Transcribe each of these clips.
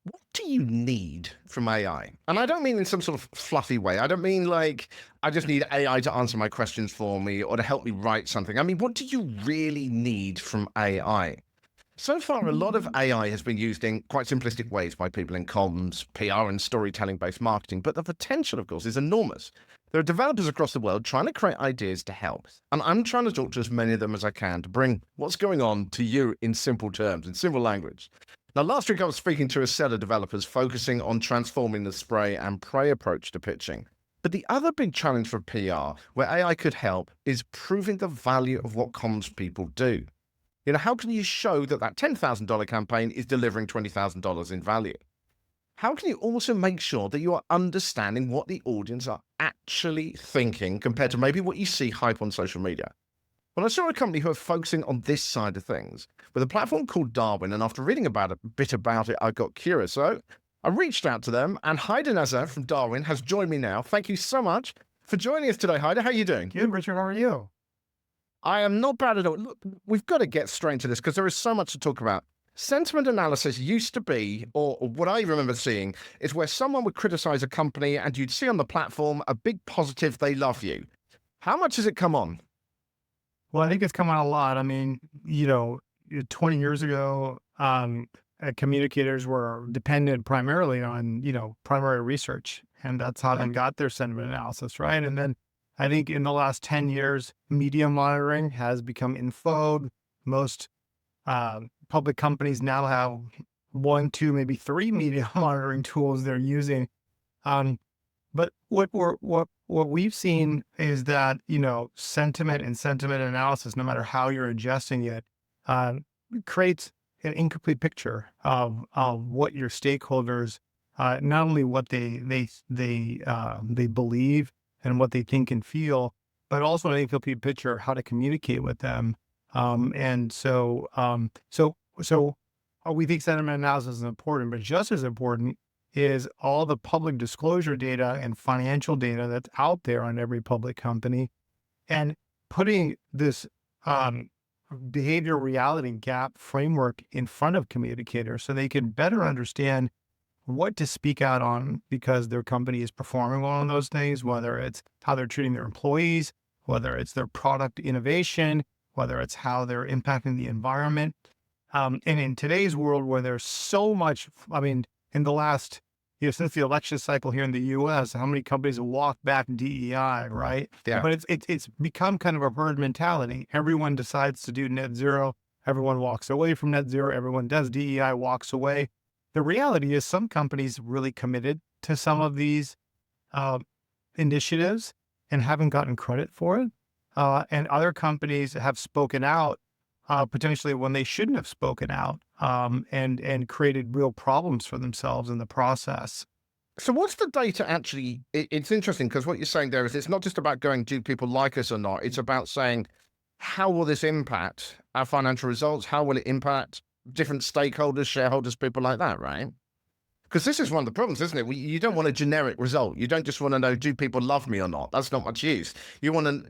What do you need from AI? And I don't mean in some sort of fluffy way. I don't mean like I just need AI to answer my questions for me or to help me write something. I mean, what do you really need from AI? So far, a lot of AI has been used in quite simplistic ways by people in comms, PR, and storytelling based marketing, but the potential, of course, is enormous. There are developers across the world trying to create ideas to help, and I'm trying to talk to as many of them as I can to bring what's going on to you in simple terms, in simple language. Now, last week I was speaking to a set of developers focusing on transforming the spray and pray approach to pitching. But the other big challenge for PR, where AI could help, is proving the value of what comms people do. How can you show that that $10,000 campaign is delivering $20,000 in value? How can you also make sure that you are understanding what the audience are actually thinking compared to maybe what you see hype on social media? Well, I saw a company who are focusing on this side of things with a platform called Darwin, and after reading about a bit about it, I got curious. So I reached out to them, and Haider Nazer from Darwin has joined me now. Thank you so much for joining us today, Haider. How are you doing? Good, Richard. How are you? I am not bad at all. Look, we've got to get straight into this because there is so much to talk about. Sentiment analysis used to be, or what I remember seeing, is where someone would criticize a company and you'd see on the platform a big positive, they love you. How much has it come on? Well, I think it's come on a lot. I mean, 20 years ago, communicators were dependent primarily on, primary research, and that's how they got their sentiment analysis, right? And then I think in the last 10 years, media monitoring has become in vogue. Most public companies now have one, two, maybe three media monitoring tools they're using. But what we've seen is that, sentiment and sentiment analysis, no matter how you're adjusting it, creates an incomplete picture of what your stakeholders, not only what they believe and what they think and feel, but also an incomplete picture of how to communicate with them. We think sentiment analysis is important, but just as important is all the public disclosure data and financial data that's out there on every public company, and putting this behavior reality gap framework in front of communicators so they can better understand what to speak out on because their company is performing well on those things, whether it's how they're treating their employees, whether it's their product innovation, whether it's how they're impacting the environment. And in today's world where there's so much, in the last, since the election cycle here in the US, how many companies have walked back DEI, right? Yeah. But it's become kind of a herd mentality. Everyone decides to do net zero. Everyone walks away from net zero. Everyone does DEI, walks away. The reality is some companies really committed to some of these initiatives and haven't gotten credit for it. And other companies have spoken out potentially when they shouldn't have spoken out, and created real problems for themselves in the process. So what's the data actually? It's interesting because what you're saying there is it's not just about going, do people like us or not? It's about saying, how will this impact our financial results? How will it impact different stakeholders, shareholders, people like that, right? Because this is one of the problems, isn't it? You don't want a generic result. You don't just want to know, do people love me or not? That's not much use. You want to,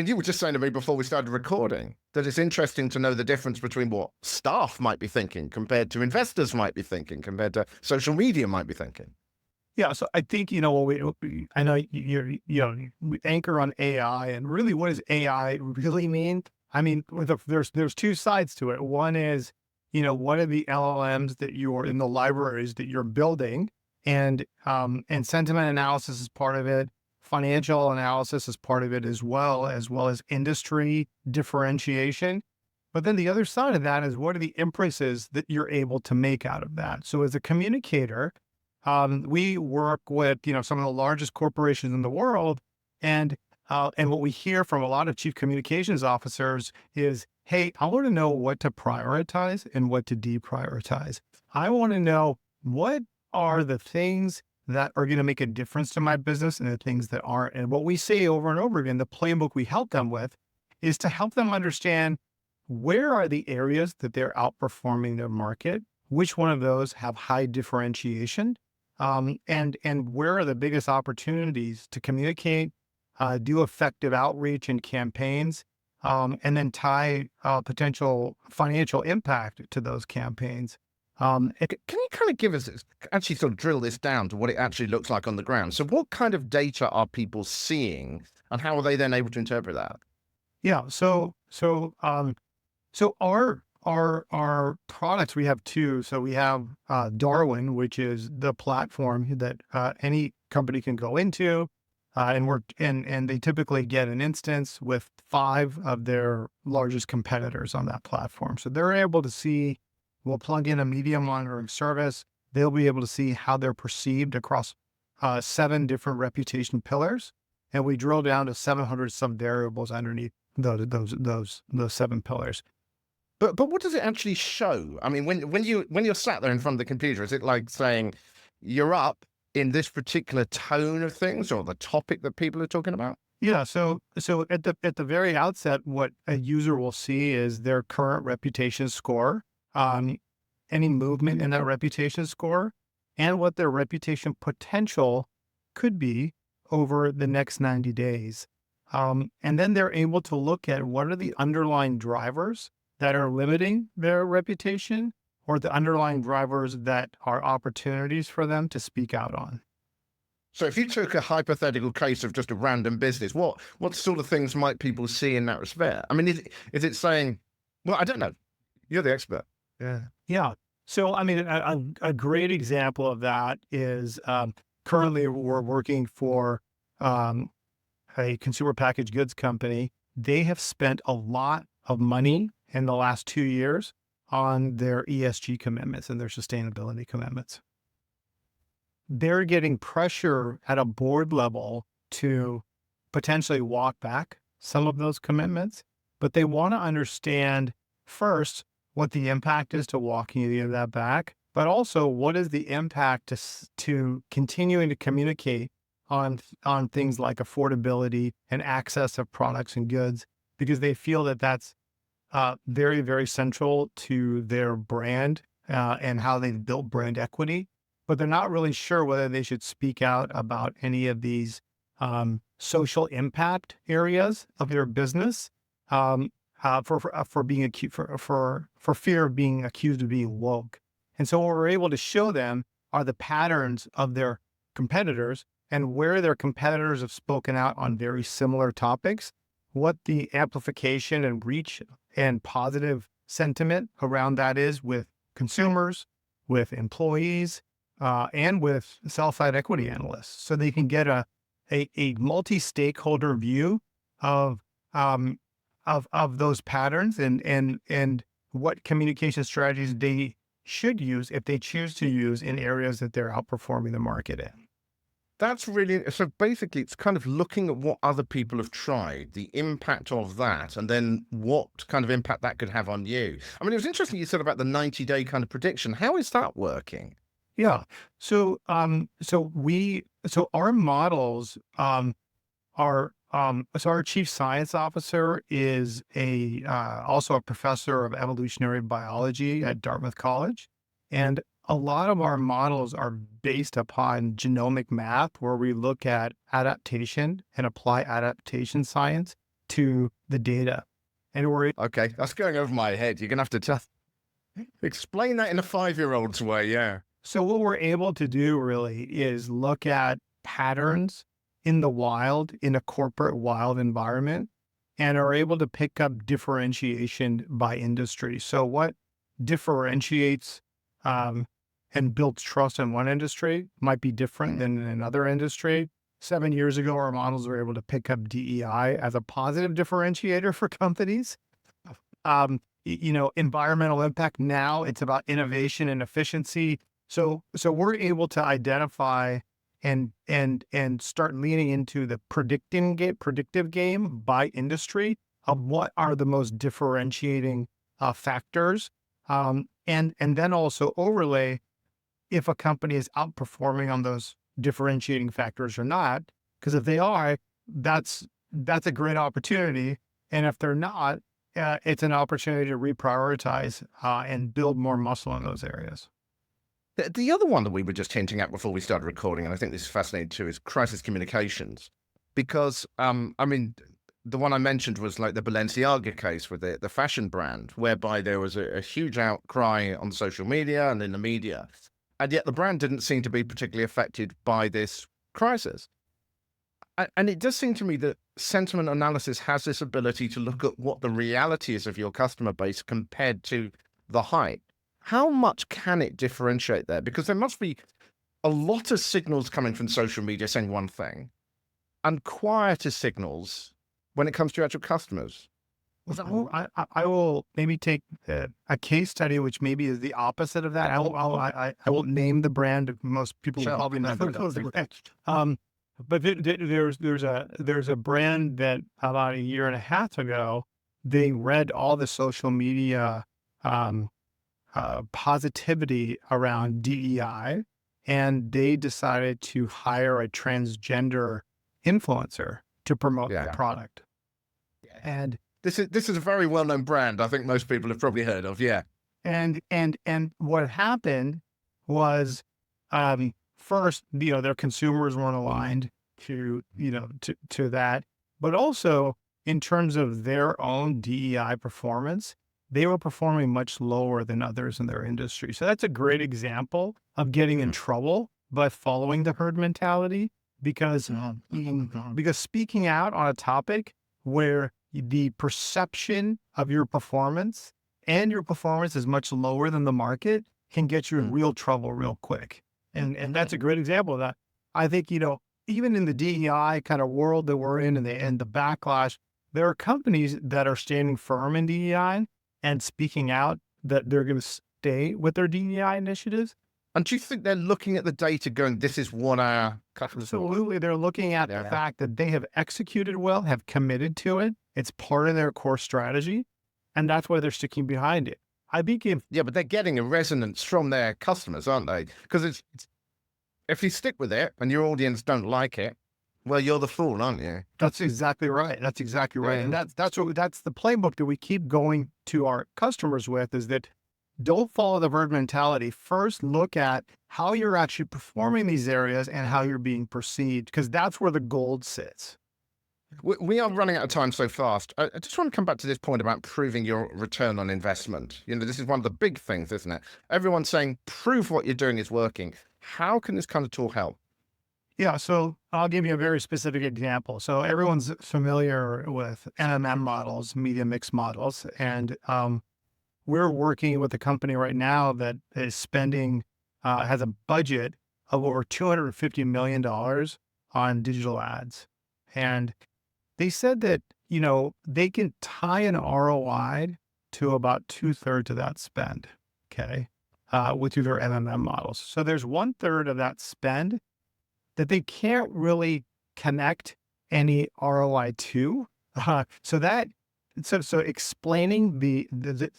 you were just saying to me before we started recording that it's interesting to know the difference between what staff might be thinking compared to investors might be thinking, compared to social media might be thinking. Yeah, so I think, I know we anchor on AI, and really what does AI really mean? I mean, there's two sides to it. One is, what are the LLMs that you're in the libraries that you're building, and sentiment analysis is part of it. Financial analysis is part of it as well as industry differentiation. But then the other side of that is what are the inferences that you're able to make out of that? So as a communicator, we work with, some of the largest corporations in the world, and what we hear from a lot of chief communications officers is, hey, I want to know what to prioritize and what to deprioritize. I want to know what are the things that are going to make a difference to my business and the things that aren't. And what we say over and over again, the playbook we help them with is to help them understand where are the areas that they're outperforming their market, which one of those have high differentiation, and where are the biggest opportunities to communicate, do effective outreach and campaigns, and then tie potential financial impact to those campaigns. Can you kind of give us actually sort of drill this down to what it actually looks like on the ground? So, what kind of data are people seeing, and how are they then able to interpret that? Yeah. So our products, we have two. So we have Darwin, which is the platform that any company can go into, and they typically get an instance with 5 of their largest competitors on that platform. So they're able to see. We'll plug in a media monitoring service. They'll be able to see how they're perceived across 7 different reputation pillars, and we drill down to 700 some variables underneath those 7 pillars. But what does it actually show? I mean, when you're sat there in front of the computer, is it like saying you're up in this particular tone of things or the topic that people are talking about? Yeah, so at the very outset, what a user will see is their current reputation score, um, any movement in that reputation score, and what their reputation potential could be over the next 90 days. And then they're able to look at what are the underlying drivers that are limiting their reputation, or the underlying drivers that are opportunities for them to speak out on. So, if you took a hypothetical case of just a random business, what sort of things might people see in that respect? I mean, is it saying, well, I don't know. You're the expert. Yeah. Yeah. So, I mean, a great example of that is currently we're working for um, a consumer packaged goods company. They have spent a lot of money in the last 2 years on their ESG commitments and their sustainability commitments. They're getting pressure at a board level to potentially walk back some of those commitments, but they want to understand first what the impact is to walking any of that back, but also what is the impact to continuing to communicate on things like affordability and access of products and goods, because they feel that that's very, very central to their brand and how they've built brand equity. But they're not really sure whether they should speak out about any of these social impact areas of their business for being accused for fear of being accused of being woke. And so what we're able to show them are the patterns of their competitors and where their competitors have spoken out on very similar topics, what the amplification and reach and positive sentiment around that is with consumers, with employees, and with sell-side equity analysts, so they can get a multi-stakeholder view of those patterns and what communication strategies they should use if they choose to use in areas that they're outperforming the market in. That's really so. Basically, it's kind of looking at what other people have tried, the impact of that, and then what kind of impact that could have on you. I mean, it was interesting you said about the 90-day kind of prediction. How is that working? Yeah. So our models so our chief science officer is also a professor of evolutionary biology at Dartmouth College. And a lot of our models are based upon genomic math, where we look at adaptation and apply adaptation science to the data. And Okay, that's going over my head. You're gonna have to explain that in a 5-year-old's way. Yeah. so what we're able to do really is look at patterns in the wild, in a corporate wild environment, and are able to pick up differentiation by industry. So what differentiates and builds trust in one industry might be different than in another industry. 7 years ago, our models were able to pick up DEI as a positive differentiator for companies. Environmental impact. Now it's about innovation and efficiency. So we're able to identify and start leaning into the predictive game by industry of what are the most differentiating factors, and then also overlay if a company is outperforming on those differentiating factors or not. Because if they are, that's a great opportunity, and if they're not, it's an opportunity to reprioritize and build more muscle in those areas. The other one that we were just hinting at before we started recording, and I think this is fascinating too, is crisis communications. Because, I mean, the one I mentioned was like the Balenciaga case with the fashion brand, whereby there was a huge outcry on social media and in the media, and yet the brand didn't seem to be particularly affected by this crisis. And it does seem to me that sentiment analysis has this ability to look at what the reality is of your customer base compared to the hype. How much can it differentiate there? Because there must be a lot of signals coming from social media saying one thing, and quieter signals when it comes to your actual customers. So I will maybe take a case study, which maybe is the opposite of that. I won't name the brand. Most people will probably not know the brand. But there's a brand that about a year and a half ago, they read all the social media positivity around DEI, and they decided to hire a transgender influencer to promote the product. And this is a very well-known brand. I think most people have probably heard of. Yeah. And what happened was, first, their consumers weren't aligned to that, but also in terms of their own DEI performance, they were performing much lower than others in their industry. So that's a great example of getting in trouble by following the herd mentality, because speaking out on a topic where the perception of your performance and your performance is much lower than the market can get you in real trouble real quick. And that's a great example of that. I think, even in the DEI kind of world that we're in and the backlash, there are companies that are standing firm in DEI and speaking out that they're going to stay with their DEI initiatives. And do you think they're looking at the data going, this is what our customers want? Absolutely. They're looking at the fact that they have executed well, have committed to it. It's part of their core strategy, and that's why they're sticking behind it. I think but they're getting a resonance from their customers, aren't they? Because it's if you stick with it and your audience don't like it, well, you're the fool, aren't you? That's exactly right. That's exactly right. And that's the playbook that we keep going to our customers with, is that don't follow the herd mentality. First, look at how you're actually performing these areas and how you're being perceived, because that's where the gold sits. We are running out of time so fast. I just want to come back to this point about proving your return on investment. This is one of the big things, isn't it? Everyone's saying, prove what you're doing is working. How can this kind of tool help? Yeah, so I'll give you a very specific example. So everyone's familiar with MMM models, media mix models, and we're working with a company right now that is spending, has a budget of over $250 million on digital ads. And they said that, they can tie an ROI to about 2/3 of that spend, okay, with their MMM models. So there's 1/3 of that spend that they can't really connect any ROI to. So explaining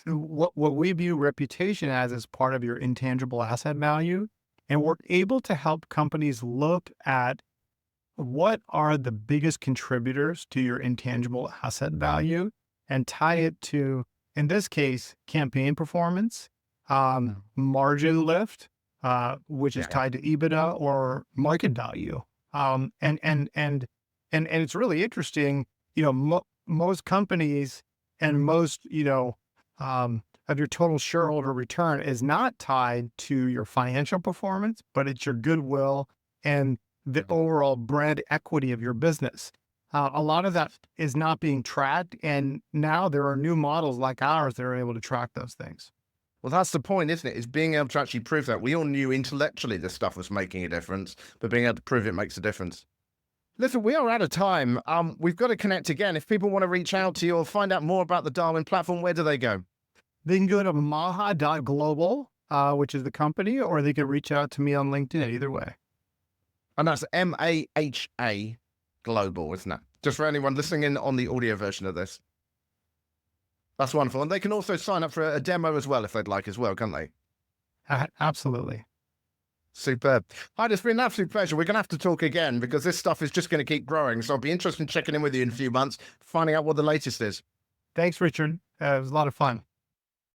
what we view reputation as part of your intangible asset value, and we're able to help companies look at what are the biggest contributors to your intangible asset value and tie it to, in this case, campaign performance, margin lift, which is tied to EBITDA or market value. And it's really interesting, most companies and most, of your total shareholder return is not tied to your financial performance, but it's your goodwill and the overall brand equity of your business. A lot of that is not being tracked. And now there are new models like ours that are able to track those things. Well, that's the point, isn't it? Is being able to actually prove that. We all knew intellectually this stuff was making a difference, but being able to prove it makes a difference. Listen, we are out of time. We've got to connect again. If people want to reach out to you or find out more about the Darwin platform, where do they go? They can go to maha.global, which is the company, or they can reach out to me on LinkedIn, either way. And that's MAHA Global, isn't it? Just for anyone listening in on the audio version of this. That's wonderful. And they can also sign up for a demo as well if they'd like as well, can't they? Absolutely. Superb. Haider, it's been an absolute pleasure. We're going to have to talk again because this stuff is just going to keep growing. So I'll be interested in checking in with you in a few months, finding out what the latest is. Thanks, Richard. It was a lot of fun.